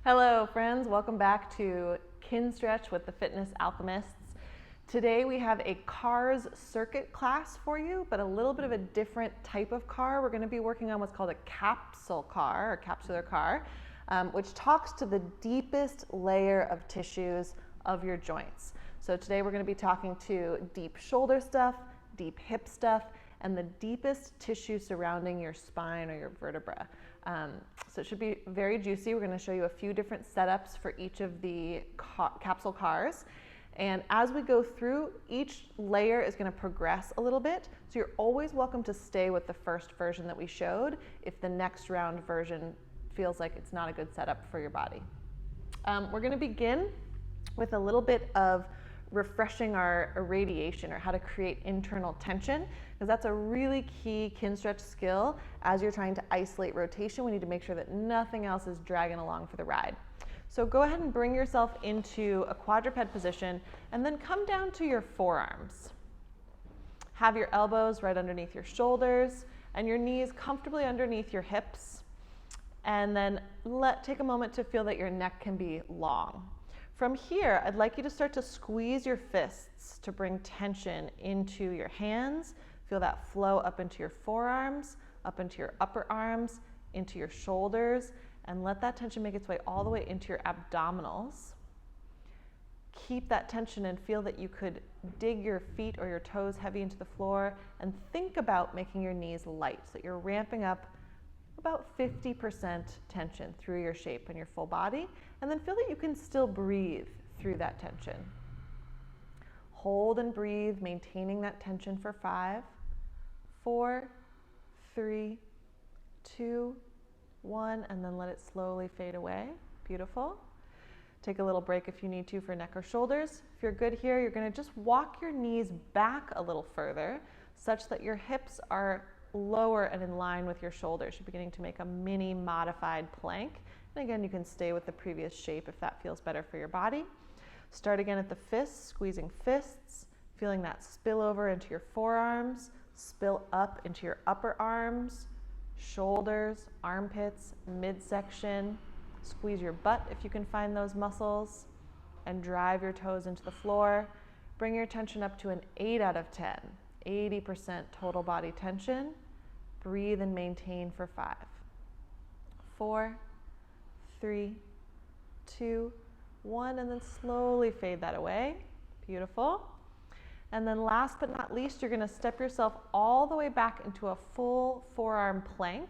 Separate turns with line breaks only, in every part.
Hello friends, welcome back to Kinstretch with the Fitness Alchemists. Today we have a CARS circuit class for you, but a little bit of a different type of car. We're going to be working on what's called a capsule car or capsular car, which talks to the deepest layer of tissues of your joints. So today we're going to be talking to deep shoulder stuff, deep hip stuff, and the deepest tissue surrounding your spine or your vertebra. So it should be very juicy. We're going to show you a few different setups for each of the capsule cars. And as we go through, each layer is going to progress a little bit. So you're always welcome to stay with the first version that we showed if the next round version feels like it's not a good setup for your body. We're going to begin with a little bit of refreshing our irradiation, or how to create internal tension, because that's a really key Kinstretch skill. As you're trying to isolate rotation, we need to make sure that nothing else is dragging along for the ride. So go ahead and bring yourself into a quadruped position and then come down to your forearms. Have your elbows right underneath your shoulders and your knees comfortably underneath your hips. And then take a moment to feel that your neck can be long. From here, I'd like you to start to squeeze your fists to bring tension into your hands. Feel that flow up into your forearms, up into your upper arms, into your shoulders, and let that tension make its way all the way into your abdominals. Keep that tension and feel that you could dig your feet or your toes heavy into the floor, and think about making your knees light so that you're ramping up about 50% tension through your shape and your full body, and then feel that you can still breathe through that tension. Hold and breathe, maintaining that tension for 5, 4, 3, 2, 1, and then let it slowly fade away. Beautiful. Take a little break if you need to for neck or shoulders. If you're good here, you're going to just walk your knees back a little further such that your hips are lower and in line with your shoulders. You're beginning to make a mini modified plank. And again, you can stay with the previous shape if that feels better for your body. Start again at the fists, squeezing fists, feeling that spill over into your forearms, spill up into your upper arms, shoulders, armpits, midsection. Squeeze your butt if you can find those muscles, and drive your toes into the floor. Bring your tension up to an 8 out of 10, 80% total body tension. Breathe and maintain for 5, 4, 3, 2, 1, and then slowly fade that away. Beautiful. And then last but not least, you're going to step yourself all the way back into a full forearm plank.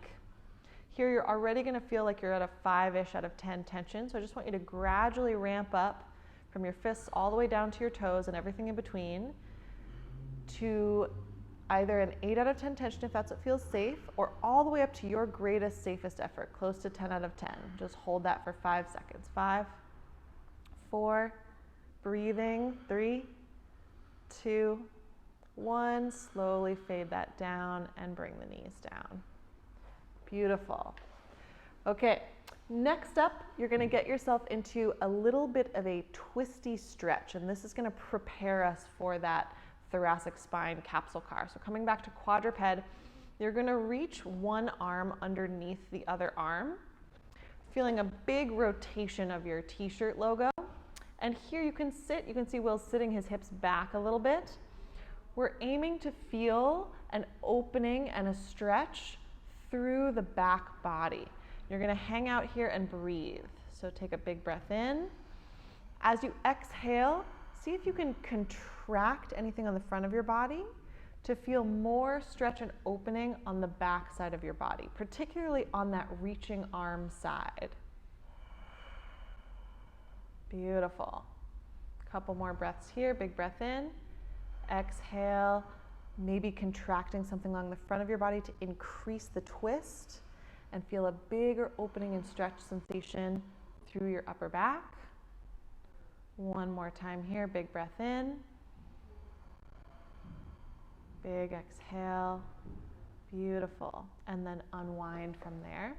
Here you're already going to feel like you're at a 5-ish out of 10 tension. So I just want you to gradually ramp up from your fists all the way down to your toes and everything in between to either an 8 out of 10 tension if that's what feels safe, or all the way up to your greatest, safest effort, close to 10 out of 10. Just hold that for 5 seconds. 5, 4, breathing, 3, 2, 1. Slowly fade that down and bring the knees down. Beautiful. Okay, next up, you're going to get yourself into a little bit of a twisty stretch, and this is going to prepare us for that thoracic spine capsule car. So coming back to quadruped, you're going to reach one arm underneath the other arm, feeling a big rotation of your t-shirt logo. And here you can sit, you can see Will's sitting his hips back a little bit. We're aiming to feel an opening and a stretch through the back body. You're going to hang out here and breathe. So take a big breath in. As you exhale, see if you can contract anything on the front of your body to feel more stretch and opening on the back side of your body, particularly on that reaching arm side. Beautiful. Couple more breaths here. Big breath in. Exhale. Maybe contracting something along the front of your body to increase the twist and feel a bigger opening and stretch sensation through your upper back. One more time here. Big breath in. Big exhale. Beautiful. And then unwind from there.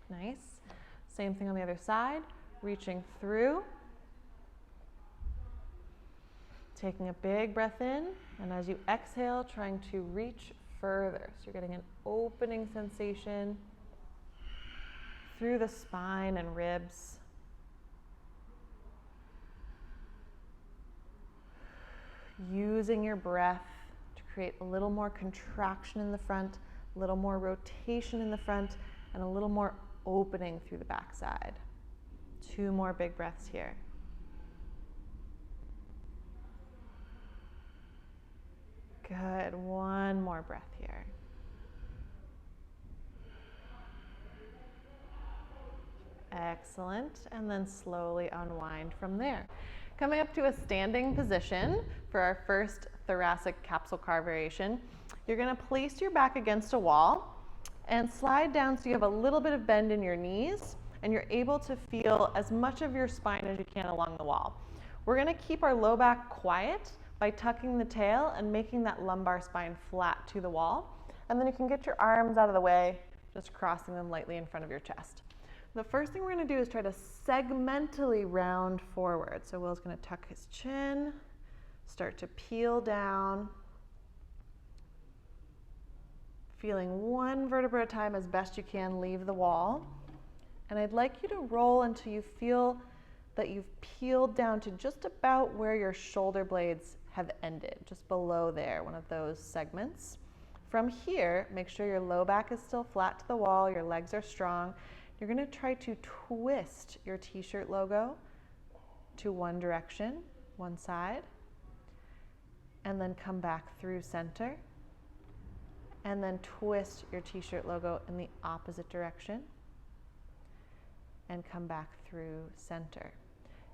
Nice. Same thing on the other side. Reaching through. Taking a big breath in, and as you exhale, trying to reach further. So you're getting an opening sensation through the spine and ribs. Using your breath to create a little more contraction in the front, a little more rotation in the front, and a little more opening through the backside. 2 more big breaths here. Good. 1 more breath here. Excellent. And then slowly unwind from there. Coming up to a standing position for our first thoracic capsule car variation, you're going to place your back against a wall and slide down so you have a little bit of bend in your knees and you're able to feel as much of your spine as you can along the wall. We're going to keep our low back quiet by tucking the tail and making that lumbar spine flat to the wall. And then you can get your arms out of the way, just crossing them lightly in front of your chest. The first thing we're going to do is try to segmentally round forward. So Will's going to tuck his chin, start to peel down, feeling 1 vertebra at a time as best you can leave the wall. And I'd like you to roll until you feel that you've peeled down to just about where your shoulder blades have ended, just below there, one of those segments. From here, make sure your low back is still flat to the wall, your legs are strong. You're going to try to twist your t-shirt logo to one direction, one side, and then come back through center, and then twist your t-shirt logo in the opposite direction, and come back through center.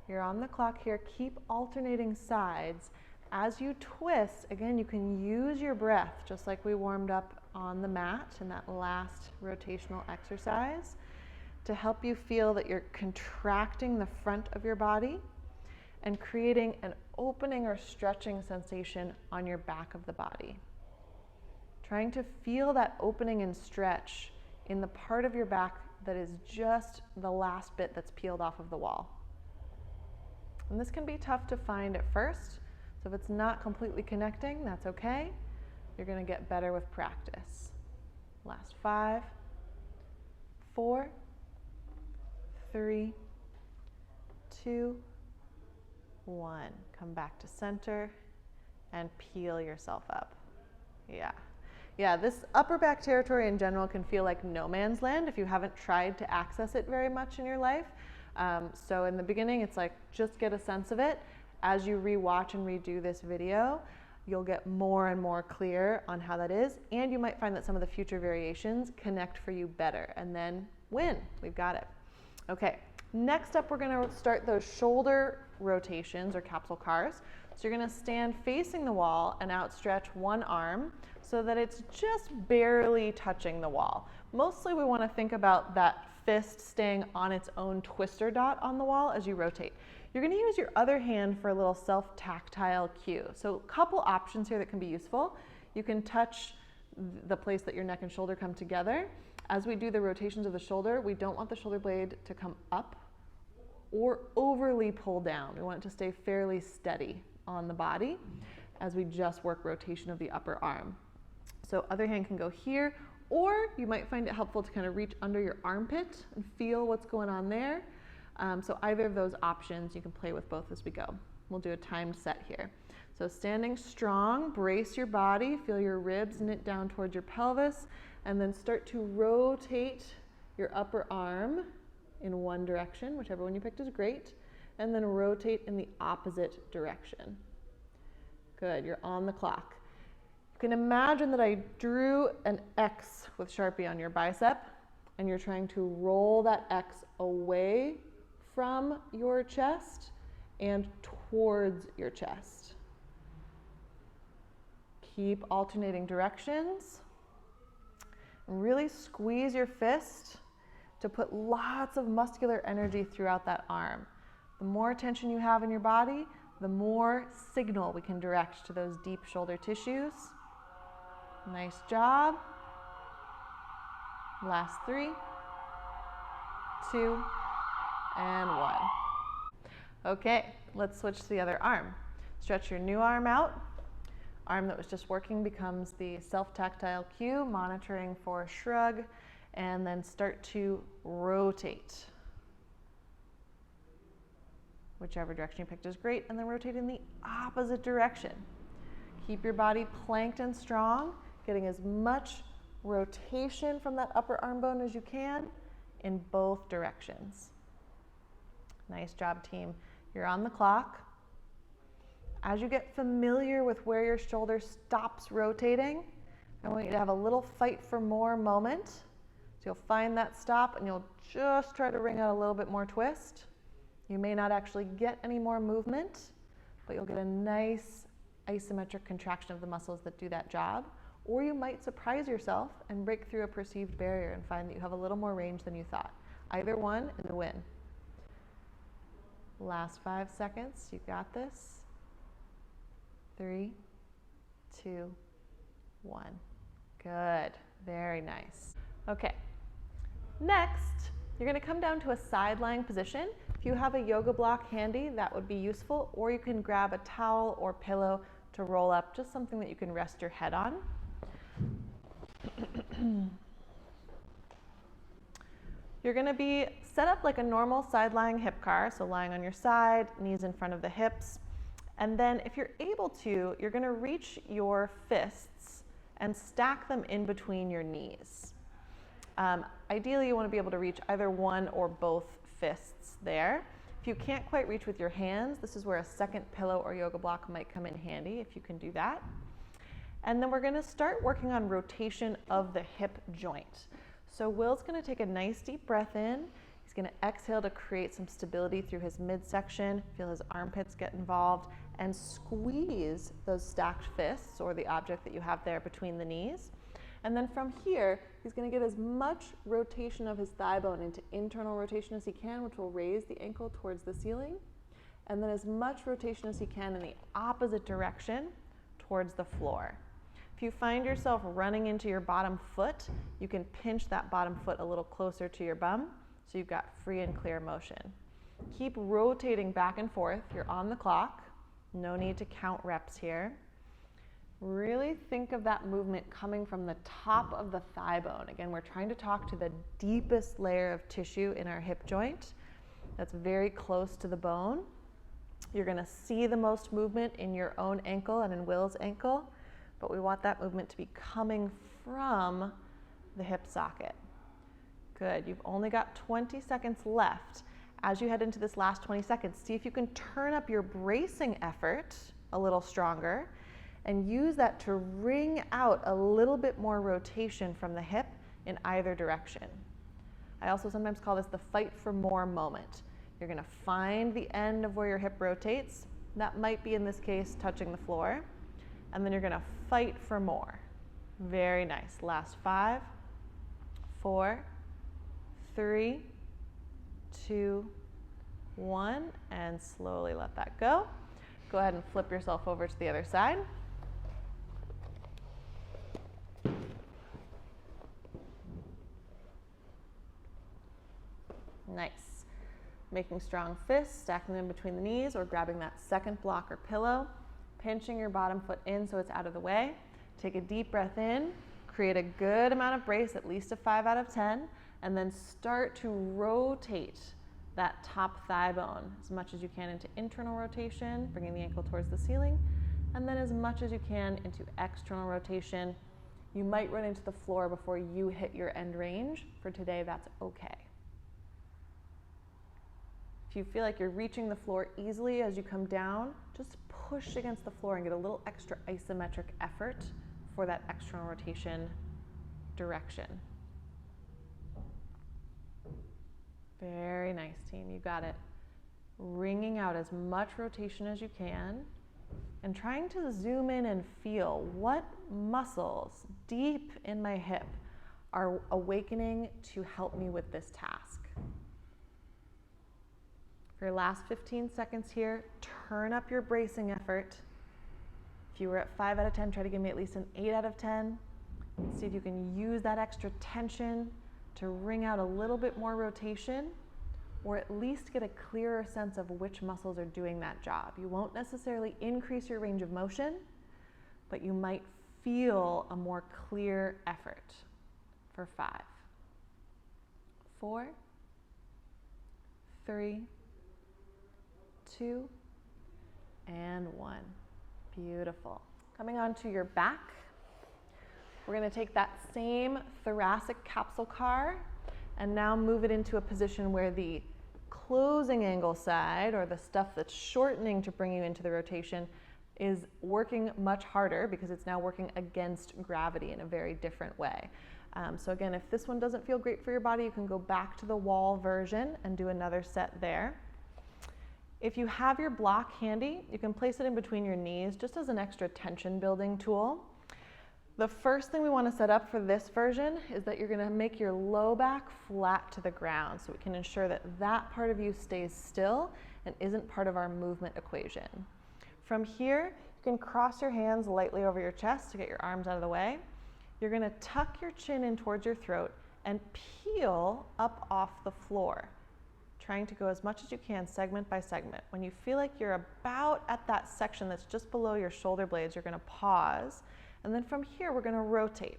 You're on the clock here. Keep alternating sides. As you twist, again, you can use your breath, just like we warmed up on the mat in that last rotational exercise, to help you feel that you're contracting the front of your body and creating an opening or stretching sensation on your back of the body. Trying to feel that opening and stretch in the part of your back that is just the last bit that's peeled off of the wall. And this can be tough to find at first, so if it's not completely connecting, that's okay. You're going to get better with practice. Last 5, 4, 3, 2, 1. Come back to center and peel yourself up. Yeah, this upper back territory in general can feel like no man's land if you haven't tried to access it very much in your life. So in the beginning, it's like, just get a sense of it. As you rewatch and redo this video, you'll get more and more clear on how that is, and you might find that some of the future variations connect for you better, and then win. We've got it. Okay, next up we're going to start those shoulder rotations or capsule cars. So you're going to stand facing the wall and outstretch one arm so that it's just barely touching the wall. Mostly we want to think about that fist staying on its own twister dot on the wall as you rotate. You're going to use your other hand for a little self-tactile cue. So a couple options here that can be useful. You can touch the place that your neck and shoulder come together. As we do the rotations of the shoulder, we don't want the shoulder blade to come up or overly pull down. We want it to stay fairly steady on the body as we just work rotation of the upper arm. So other hand can go here, or you might find it helpful to kind of reach under your armpit and feel what's going on there. So either of those options, you can play with both as we go. We'll do a timed set here. So standing strong, brace your body, feel your ribs knit down towards your pelvis, and then start to rotate your upper arm in one direction, whichever one you picked is great, and then rotate in the opposite direction. Good, you're on the clock. You can imagine that I drew an X with Sharpie on your bicep, and you're trying to roll that X away from your chest and towards your chest. Keep alternating directions. And really squeeze your fist to put lots of muscular energy throughout that arm. The more tension you have in your body, the more signal we can direct to those deep shoulder tissues. Nice job. Last 3, 2, and 1. Okay, let's switch to the other arm. Stretch your new arm out. Arm that was just working becomes the self-tactile cue, monitoring for shrug and then start to rotate. Whichever direction you picked is great, and then rotate in the opposite direction. Keep your body planked and strong, getting as much rotation from that upper arm bone as you can in both directions. Nice job, team. You're on the clock. As you get familiar with where your shoulder stops rotating, I want you to have a little fight for more moment. So you'll find that stop and you'll just try to wring out a little bit more twist. You may not actually get any more movement, but you'll get a nice isometric contraction of the muscles that do that job. Or you might surprise yourself and break through a perceived barrier and find that you have a little more range than you thought. Either one is a win. Last 5 seconds, you got this. 3, 2, 1. Good, very nice. Okay, next, you're gonna come down to a side lying position. If you have a yoga block handy, that would be useful, or you can grab a towel or pillow to roll up, just something that you can rest your head on. You're going to be set up like a normal side lying hip car, so lying on your side, knees in front of the hips. And then if you're able to, you're going to reach your fists and stack them in between your knees. Ideally, you want to be able to reach either one or both fists there. If you can't quite reach with your hands, this is where a second pillow or yoga block might come in handy if you can do that. And then we're going to start working on rotation of the hip joint. So Will's going to take a nice deep breath in. He's going to exhale to create some stability through his midsection. Feel his armpits get involved and squeeze those stacked fists or the object that you have there between the knees. And then from here, he's going to get as much rotation of his thigh bone into internal rotation as he can, which will raise the ankle towards the ceiling. And then as much rotation as he can in the opposite direction towards the floor. If you find yourself running into your bottom foot, you can pinch that bottom foot a little closer to your bum so you've got free and clear motion. Keep rotating back and forth. You're on the clock. No need to count reps here. Really think of that movement coming from the top of the thigh bone. Again, we're trying to talk to the deepest layer of tissue in our hip joint. That's very close to the bone. You're going to see the most movement in your own ankle and in Will's ankle. But we want that movement to be coming from the hip socket. Good, you've only got 20 seconds left. As you head into this last 20 seconds, see if you can turn up your bracing effort a little stronger and use that to wring out a little bit more rotation from the hip in either direction. I also sometimes call this the fight for more moment. You're gonna find the end of where your hip rotates. That might be, in this case, touching the floor. And then you're going to fight for more. Very nice. Last 5, 4, 3, 2, 1, and slowly let that go. Go ahead and flip yourself over to the other side. Nice. Making strong fists, stacking them between the knees, or grabbing that second block or pillow. Pinching your bottom foot in so it's out of the way. Take a deep breath in, create a good amount of brace, at least a 5 out of 10, and then start to rotate that top thigh bone as much as you can into internal rotation, bringing the ankle towards the ceiling, and then as much as you can into external rotation. You might run into the floor before you hit your end range. For today, that's okay. If you feel like you're reaching the floor easily as you come down, just push against the floor and get a little extra isometric effort for that external rotation direction. Very nice, team. You got it. Wringing out as much rotation as you can and trying to zoom in and feel what muscles deep in my hip are awakening to help me with this task. For your last 15 seconds here, turn up your bracing effort. If you were at 5 out of 10, try to give me at least an 8 out of 10. See if you can use that extra tension to wring out a little bit more rotation, or at least get a clearer sense of which muscles are doing that job. You won't necessarily increase your range of motion, but you might feel a more clear effort. For 5, 4, 3, 2, and 1. Beautiful. Coming onto your back, we're going to take that same thoracic capsule car and now move it into a position where the closing angle side, or the stuff that's shortening to bring you into the rotation, is working much harder because it's now working against gravity in a very different way. So again, if this one doesn't feel great for your body, you can go back to the wall version and do another set there. If you have your block handy, you can place it in between your knees just as an extra tension building tool. The first thing we want to set up for this version is that you're going to make your low back flat to the ground so we can ensure that that part of you stays still and isn't part of our movement equation. From here, you can cross your hands lightly over your chest to get your arms out of the way. You're going to tuck your chin in towards your throat and peel up off the floor, trying to go as much as you can segment by segment. When you feel like you're about at that section that's just below your shoulder blades, you're going to pause. And then from here, we're going to rotate,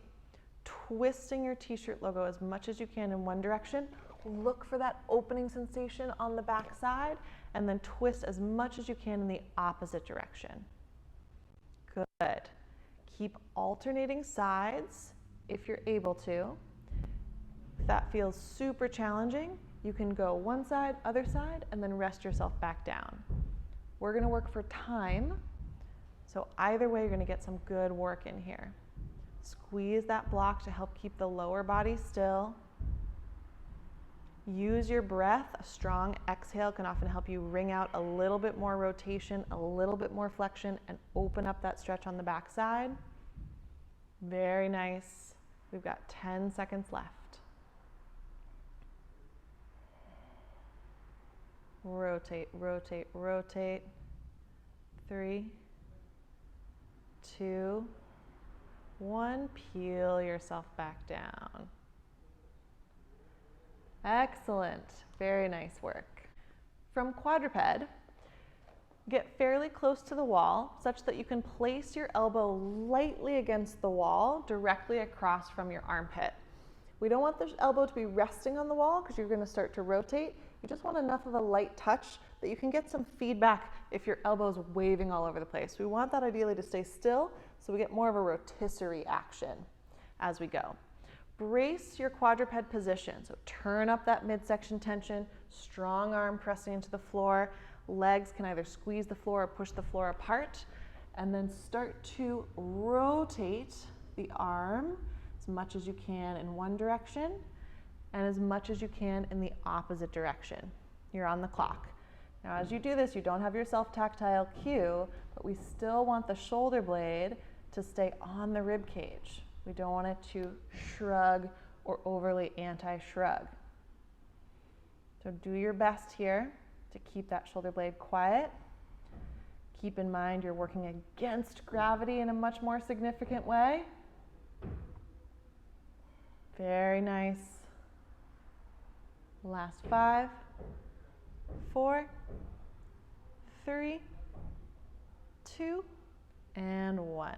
twisting your t-shirt logo as much as you can in one direction. Look for that opening sensation on the back side, and then twist as much as you can in the opposite direction. Good. Keep alternating sides if you're able to. If that feels super challenging, you can go one side, other side, and then rest yourself back down. We're going to work for time. So either way, you're going to get some good work in here. Squeeze that block to help keep the lower body still. Use your breath. A strong exhale can often help you wring out a little bit more rotation, a little bit more flexion, and open up that stretch on the back side. Very nice. We've got 10 seconds left. Rotate, rotate, rotate. 3, 2, 1. Peel yourself back down. Excellent. Very nice work. From quadruped, get fairly close to the wall such that you can place your elbow lightly against the wall directly across from your armpit. We don't want the elbow to be resting on the wall because you're going to start to rotate. You just want enough of a light touch that you can get some feedback if your elbow is waving all over the place. We want that ideally to stay still so we get more of a rotisserie action as we go. Brace your quadruped position. So turn up that midsection tension, strong arm pressing into the floor. Legs can either squeeze the floor or push the floor apart. And then start to rotate the arm as much as you can in one direction and as much as you can in the opposite direction. You're on the clock. Now as you do this, you don't have your self-tactile cue, but we still want the shoulder blade to stay on the rib cage. We don't want it to shrug or overly anti-shrug. So do your best here to keep that shoulder blade quiet. Keep in mind you're working against gravity in a much more significant way. Very nice. Last 5, 4, 3, 2, and 1.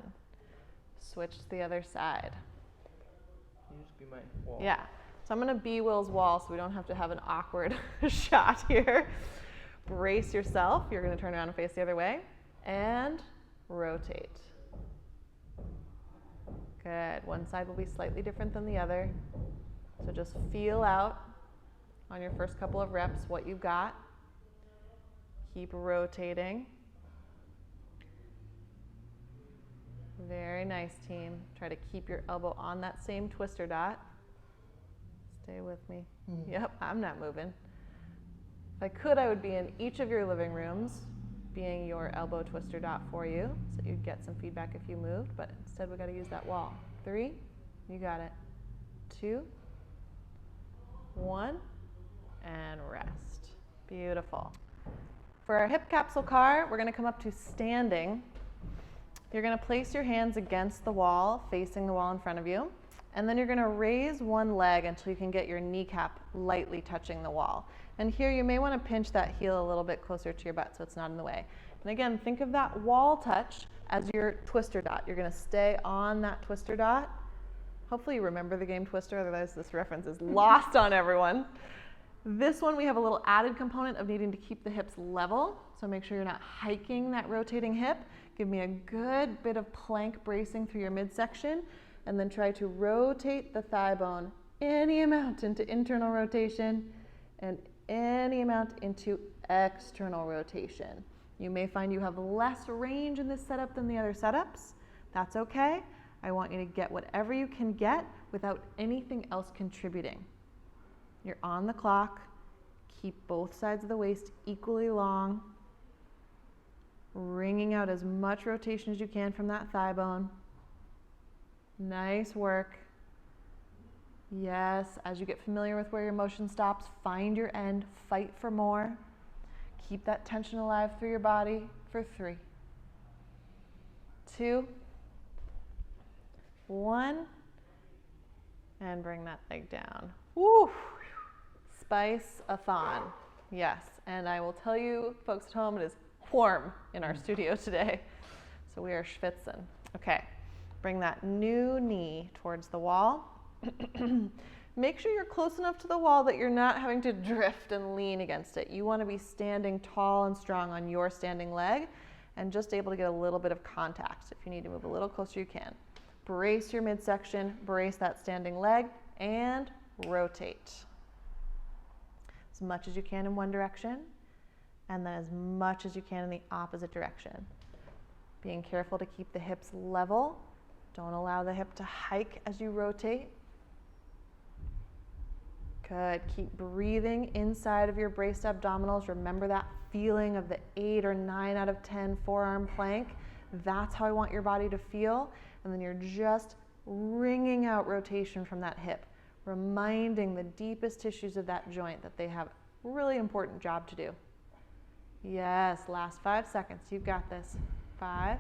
Switch to the other side.
Can you just be my wall?
Yeah. So I'm going to be Will's wall so we don't have to have an awkward shot here. Brace yourself. You're going to turn around and face the other way. And rotate. Good. One side will be slightly different than the other. So just feel out on your first couple of reps what you've got. Keep rotating. Very nice, team. Try to keep your elbow on that same twister dot. Stay with me. Yep, I'm not moving. If I could, I would be in each of your living rooms, being your elbow twister dot for you, so you'd get some feedback if you moved, but instead we got to use that wall. 3, you got it. 2, 1, and rest. Beautiful. For our hip capsule car, we're going to come up to standing. You're going to place your hands against the wall, facing the wall in front of you, and then you're going to raise one leg until you can get your kneecap lightly touching the wall. And here you may want to pinch that heel a little bit closer to your butt so it's not in the way. And again, think of that wall touch as your twister dot. You're going to stay on that twister dot Hopefully you remember the game Twister, otherwise this reference is lost on everyone. This one we have a little added component of needing to keep the hips level, so make sure you're not hiking that rotating hip. Give me a good bit of plank bracing through your midsection, and then try to rotate the thigh bone any amount into internal rotation and any amount into external rotation. You may find you have less range in this setup than the other setups. That's okay. I want you to get whatever you can get without anything else contributing. You're on the clock. Keep both sides of the waist equally long. Wringing out as much rotation as you can from that thigh bone. Nice work. Yes, as you get familiar with where your motion stops, find your end, fight for more. Keep that tension alive through your body for 3, 2, 1, and bring that leg down. Woo! Spice-a-thon. Yes, and I will tell you, folks at home, it is warm in our studio today, so we are schwitzing. Okay, bring that new knee towards the wall. Make sure you're close enough to the wall that you're not having to drift and lean against it. You want to be standing tall and strong on your standing leg and just able to get a little bit of contact. If you need to move a little closer, you can. Brace your midsection, brace that standing leg, and rotate. As much as you can in one direction, and then as much as you can in the opposite direction. Being careful to keep the hips level. Don't allow the hip to hike as you rotate. Good. Keep breathing inside of your braced abdominals. Remember that feeling of the 8 or 9 out of 10 forearm plank. That's how I want your body to feel. And then you're just wringing out rotation from that hip, reminding the deepest tissues of that joint that they have a really important job to do. Yes, last 5 seconds. You've got this. 5,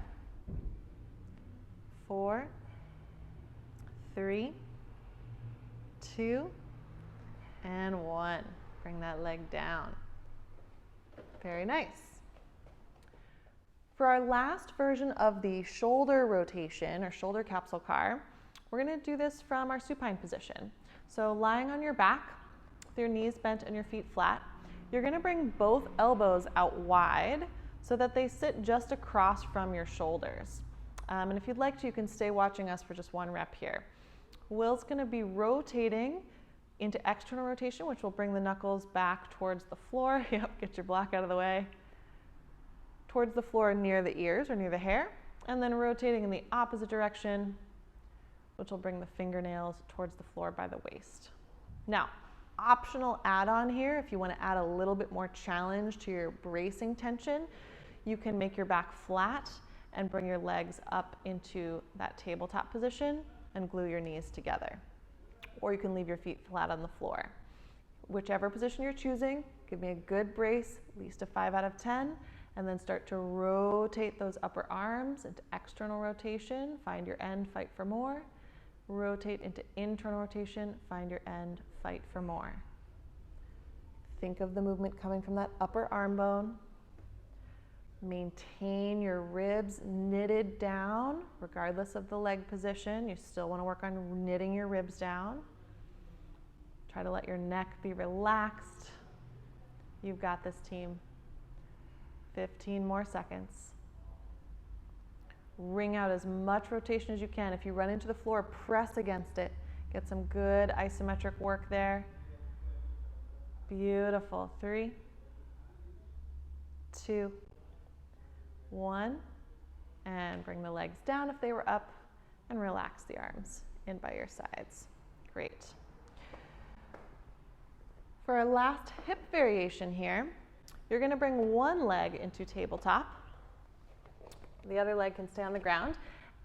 4, 3, 2, and 1. Bring that leg down. Very nice. For our last version of the shoulder rotation or shoulder capsule car, we're going to do this from our supine position. So lying on your back with your knees bent and your feet flat, you're going to bring both elbows out wide so that they sit just across from your shoulders. And if you'd like to, you can stay watching us for just 1 rep here. Will's going to be rotating into external rotation, which will bring the knuckles back towards the floor. Yep, get your block out of the way. Towards the floor near the ears or near the hair, and then rotating in the opposite direction, which will bring the fingernails towards the floor by the waist. Now, optional add-on here, if you want to add a little bit more challenge to your bracing tension, you can make your back flat and bring your legs up into that tabletop position and glue your knees together. Or you can leave your feet flat on the floor. Whichever position you're choosing, give me a good brace, at least a 5 out of 10, and then start to rotate those upper arms into external rotation, find your end, fight for more. Rotate into internal rotation, find your end, fight for more. Think of the movement coming from that upper arm bone. Maintain your ribs knitted down, regardless of the leg position. You still want to work on knitting your ribs down. Try to let your neck be relaxed. You've got this, team. 15 more seconds. Wring out as much rotation as you can. If you run into the floor, press against it. Get some good isometric work there. Beautiful. 3, 2, 1, and bring the legs down if they were up, and relax the arms in by your sides. Great. For our last hip variation here, you're going to bring one leg into tabletop. The other leg can stay on the ground.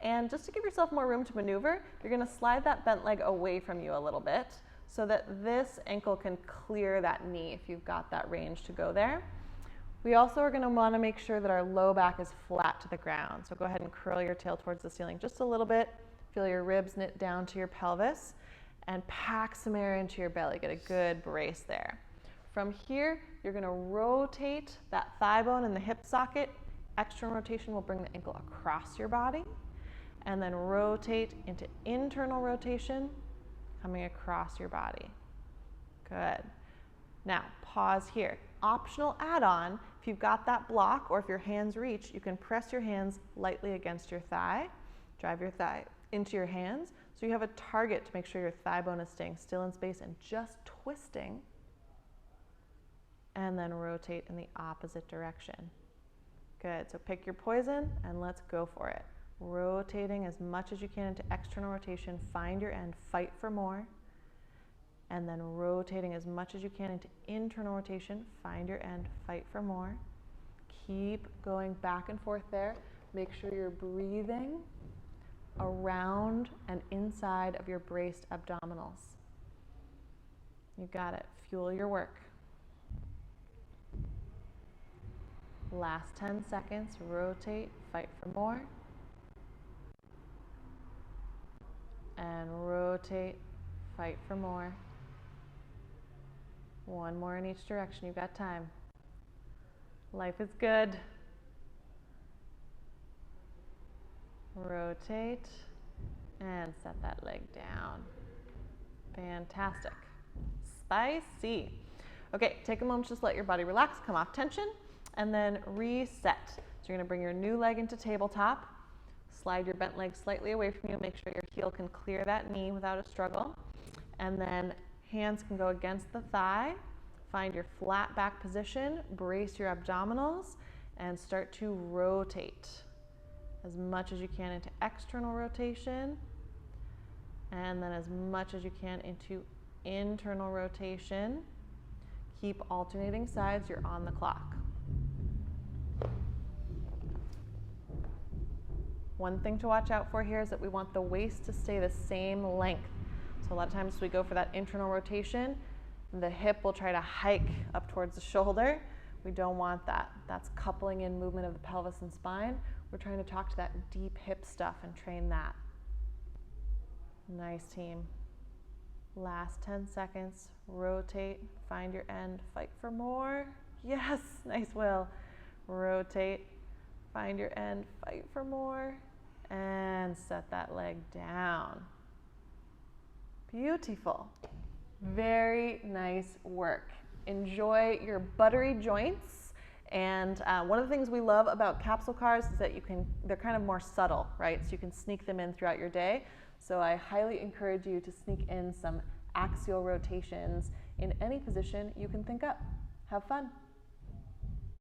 And just to give yourself more room to maneuver, you're going to slide that bent leg away from you a little bit so that this ankle can clear that knee if you've got that range to go there. We also are going to want to make sure that our low back is flat to the ground. So go ahead and curl your tail towards the ceiling just a little bit. Feel your ribs knit down to your pelvis and pack some air into your belly. Get a good brace there. From here, you're going to rotate that thigh bone in the hip socket. External rotation will bring the ankle across your body. and then rotate into internal rotation, coming across your body. Good. Now, pause here. Optional add-on, if you've got that block or if your hands reach, you can press your hands lightly against your thigh, drive your thigh into your hands, so you have a target to make sure your thigh bone is staying still in space and just twisting, and then rotate in the opposite direction. Good, so pick your poison and let's go for it. Rotating as much as you can into external rotation, find your end, fight for more, and then rotating as much as you can into internal rotation, find your end, fight for more. Keep going back and forth there. Make sure you're breathing around and inside of your braced abdominals. You got it. Fuel your work. Last 10 seconds. Rotate, fight for more. And rotate, fight for more. One more in each direction. You've got time. Life is good. Rotate and set that leg down. Fantastic. Spicy. Okay, take a moment, just let your body relax, come off tension, and then reset. So you're gonna bring your new leg into tabletop, slide your bent leg slightly away from you, make sure your heel can clear that knee without a struggle, and then hands can go against the thigh. Find your flat back position, brace your abdominals, and start to rotate as much as you can into external rotation, and then as much as you can into internal rotation. Keep alternating sides, you're on the clock. One thing to watch out for here is that we want the waist to stay the same length. So a lot of times we go for that internal rotation, the hip will try to hike up towards the shoulder. We don't want that. That's coupling in movement of the pelvis and spine. We're trying to talk to that deep hip stuff and train that. Nice, team. Last 10 seconds. Rotate, find your end, fight for more. Yes, nice, Will. Rotate, find your end, fight for more, and set that leg down. Beautiful. Very nice work. Enjoy your buttery joints. And one of the things we love about capsule cars is that they're kind of more subtle, right? So you can sneak them in throughout your day. So I highly encourage you to sneak in some axial rotations in any position you can think up. Have fun.